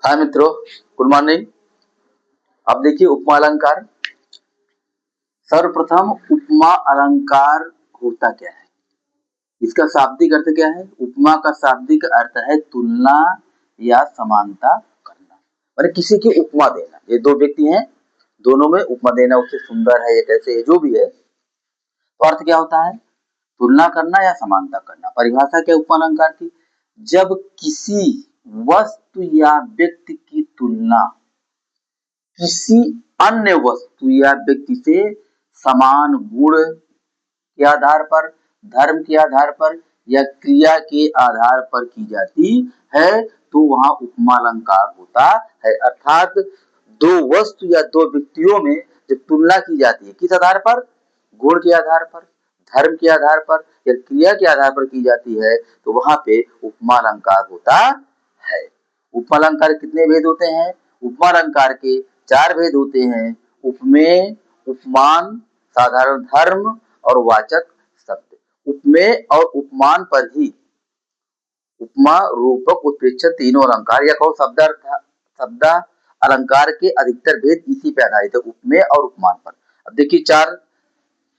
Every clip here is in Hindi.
हाय मित्रों, गुड मॉर्निंग। अब देखिए उपमा अलंकार। सर्वप्रथम उपमा अलंकार होता क्या है, इसका शाब्दिक अर्थ क्या है। उपमा का शाब्दिक अर्थ है तुलना या समानता करना, मतलब किसी की उपमा देना। ये दो व्यक्ति हैं, दोनों में उपमा देना, उससे सुंदर है, ये कैसे है, जो भी है। तो अर्थ क्या होता है, तुलना करना या समानता करना। परिभाषा क्या उपमा अलंकार की, जब किसी वस्तु या व्यक्ति की तुलना किसी अन्य वस्तु या व्यक्ति से समान गुण के आधार पर, धर्म के आधार पर या क्रिया के आधार पर की जाती है तो वहां उपमा अलंकार होता है। अर्थात दो वस्तु या दो व्यक्तियों में जब तुलना की जाती है, किस आधार पर, गुण के आधार पर, धर्म के आधार पर या क्रिया के आधार पर की जाती है, तो वहां पे उपमा अलंकार होता है। उपमा अलंकार कितने भेद होते हैं, उपमा अलंकार के चार भेद होते हैं। उपमेय, उपमान, साधारण धर्म और वाचक शब्द। उपमेय और उपमान पर ही उपमा, रूपक, उत्प्रेक्षक तीनों अलंकार या कहो शब्द अलंकार के अधिकतर भेद इसी पे आधारित है, उपमेय और उपमान पर। अब देखिए चार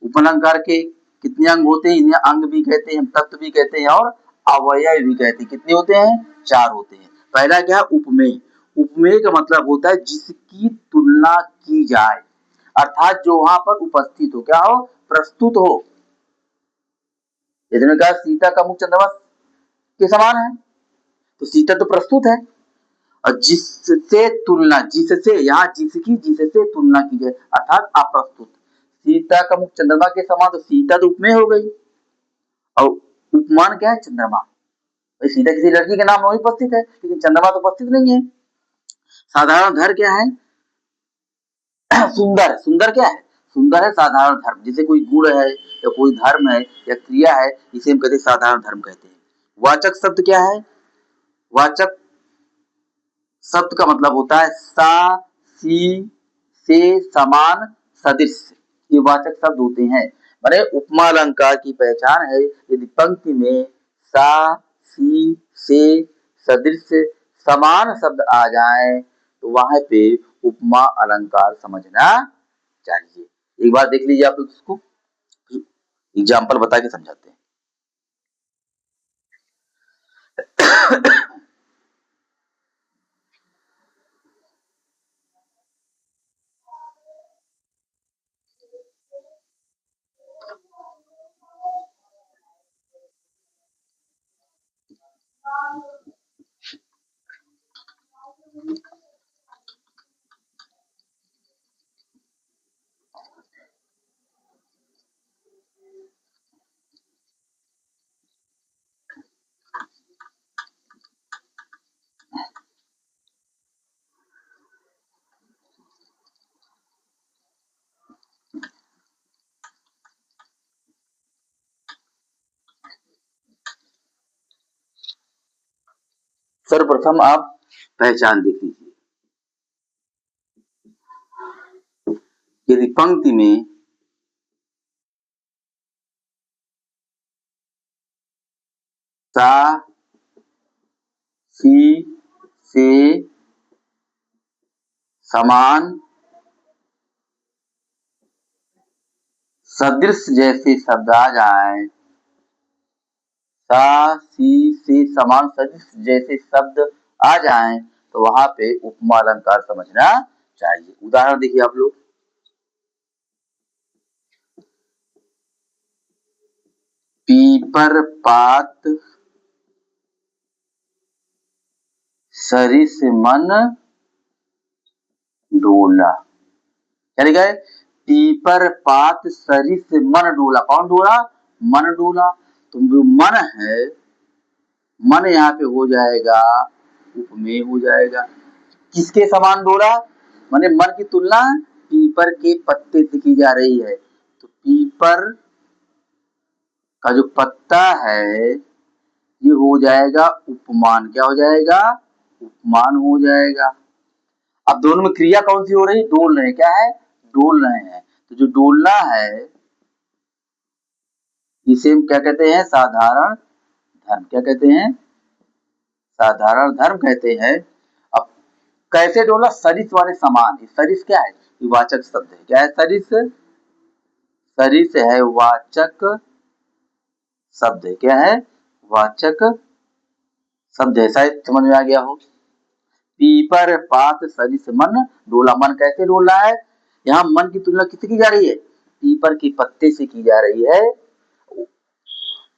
उपलंकार के कितने अंग होते हैं, इन्हें अंग भी कहते हैं, तत्व भी कहते हैं और अवयव भी कहते हैं। कितने होते हैं, चार होते हैं। पहला क्या है, उपमेय। उपमेय का मतलब होता है जिसकी तुलना की जाए, अर्थात जो वहां पर उपस्थित हो, क्या हो, प्रस्तुत हो। यदि कहा सीता का मुख चंद्रमा के समान है, तो सीता तो प्रस्तुत है। और जिससे तुलना, जिससे, यहाँ जिसकी, जिससे तुलना की जाए अर्थात अप्रस्तुत। सीता का मुख चंद्रमा के समान, तो सीता तो उपमेय हो गई। और उपमान क्या है, चंद्रमा। सीता किसी लड़की के नाम में उपस्थित है, लेकिन चंद्रमा तो उपस्थित नहीं है। साधारण धर्म क्या है, सुंदर। सुंदर क्या है, सुंदर है साधारण धर्म। जैसे कोई गुण है या कोई धर्म है या क्रिया है, इसे हम कहते हैं साधारण धर्म कहते हैं। वाचक शब्द क्या है, वाचक शब्द का मतलब होता है सा, सी, से, समान, सदृश। ये वाचक शब्द होते हैं। माने उपमा अलंकार की पहचान है, यदि पंक्ति में सा, सी, से, सदृश, समान शब्द आ जाए तो वहां पे उपमा अलंकार समझना चाहिए। एक बार देख लीजिए आप लोग, इसको एग्जाम्पल बता के समझाते हैं। सर्वप्रथम आप पहचान देख लीजिए। यदि पंक्ति में सा, सी, से, समान, सदृश जैसे शब्द आ जाए, सा, सी, से, समान, सदृश जैसे शब्द आ जाएं, तो वहां पे उपमा अलंकार समझना चाहिए। उदाहरण देखिए आप लोग, पीपर पात सरिस मन डोला। क्या लिखा है, पीपर पात सरिस मन डोला। कौन डोला, मन डोला। तो जो मन है, मन यहाँ पे हो जाएगा उपमेय हो जाएगा। किसके समान डोला, माने मन की तुलना पीपर के पत्ते से की जा रही है, तो पीपर का जो पत्ता है ये हो जाएगा उपमान। क्या हो जाएगा, उपमान हो जाएगा। अब दोनों में क्रिया कौन सी हो रही, डोल रहे हैं। क्या है, डोल रहे हैं। तो जो डोलना है इसे हम क्या कहते हैं, साधारण धर्म। क्या कहते हैं, साधारण धर्म कहते हैं। अब कैसे डोला? सरिस वाले समान। सरिस क्या है? ये वाचक शब्द है। क्या है सरिस? सरिस है वाचक शब्द है। क्या है? वाचक शब्द है। शायद समझ में आ गया हो। पीपर पात सरिस मन डोला। मन कैसे डोल रहा है? यहाँ मन की तुलना किससे की जा रही है? पीपर के पत्ते से की जा रही है।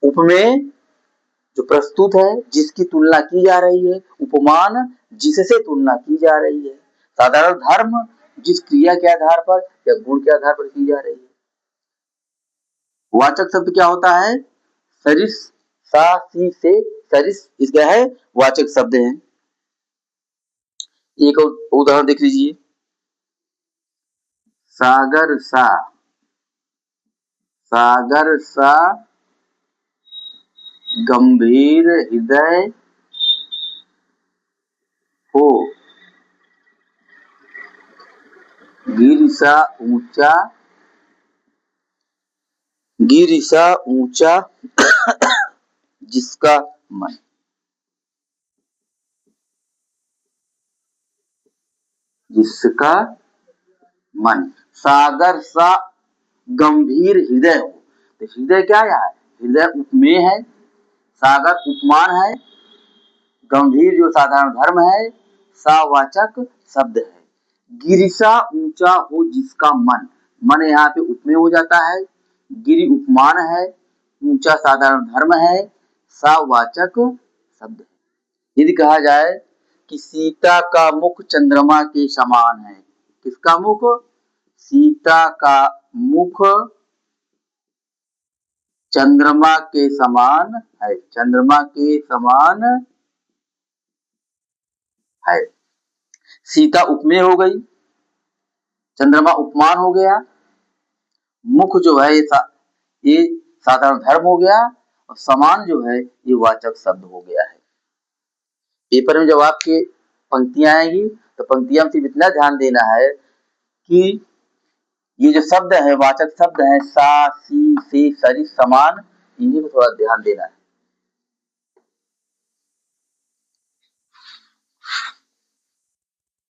उपमेय जो प्रस्तुत है, जिसकी तुलना की जा रही है। उपमान जिससे तुलना की जा रही है। साधारण धर्म जिस क्रिया के आधार पर या गुण के आधार पर की जा रही है। वाचक शब्द क्या होता है? सरिस सा सी से सरिस इसका है वाचक शब्द है। एक और उदाहरण देख लीजिए। सागर सा, सागर सा गंभीर हृदय हो, गिर सा ऊंचा, गिर सा ऊंचा जिसका मन। जिसका मन। सागर सा गंभीर हृदय हो, तो हृदय क्या है? हृदय उपमेय है, सागर उपमान है, गंभीर जो साधारण धर्म है, सावाचक शब्द है। गिरिसा ऊंचा हो जिसका मन। मन यहाँ पे उपमेय हो जाता है, गिरि उपमान है, ऊंचा साधारण धर्म है, सावाचक शब्द है। यदि कहा जाए कि सीता का मुख चंद्रमा के समान है। किसका मुख? सीता का मुख चंद्रमा के समान है। चंद्रमा के समान है। सीता उपमेय हो गई, चंद्रमा उपमान हो गया, मुख जो है ये साधारण धर्म हो गया, और समान जो है ये वाचक शब्द हो गया है। पेपर में जब आपके पंक्तियां आएगी तो पंक्तियां में सिर्फ इतना ध्यान देना है कि ये जो शब्द है वाचक शब्द है सा सी से सरिस समान, इन्हीं को थोड़ा ध्यान देना है।